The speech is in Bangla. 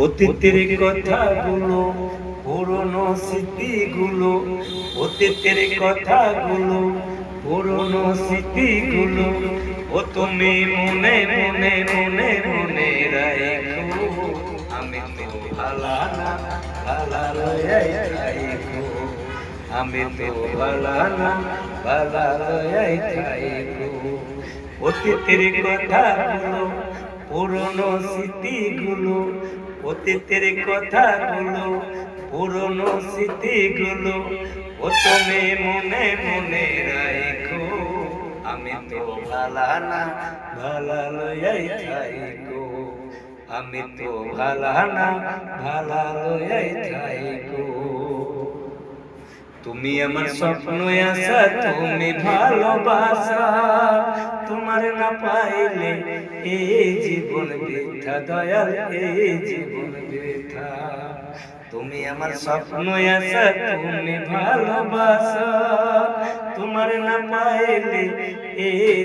অতীতের কথাগুলো, পুরনো স্মৃতিগুলো, অতীতের কথাগুলো, পুরনো স্মৃতিগুলো, ও তুমি মনে মনে মনে মনে রাখো। আমি তো ভালা না ভালা লয়াই থাইকো, আমি তো ভালা না ভালা লয়াই থাইকো। অতীতের কথাগুলো, পুরনো স্মৃতিগুলো, অতীতের কথাগুলো, পুরনো স্মৃতিগুলো, ও তুমি মনে মনে রাখো। আমি তো ভালা না ভালা লয়াই থাইকো, আমি তো ভালা না ভালা লয়াই থাইকো। তুমি আমার স্বপ্ন আশা, তুমি ভালোবাসা, তোমার না পাইলে এই জীবন বৃথা, দয়াল এই জীবন বৃথা। তুমি আমার স্বপ্ন আশা, তুমি ভালোবাসা, তোমার না পাইলে এই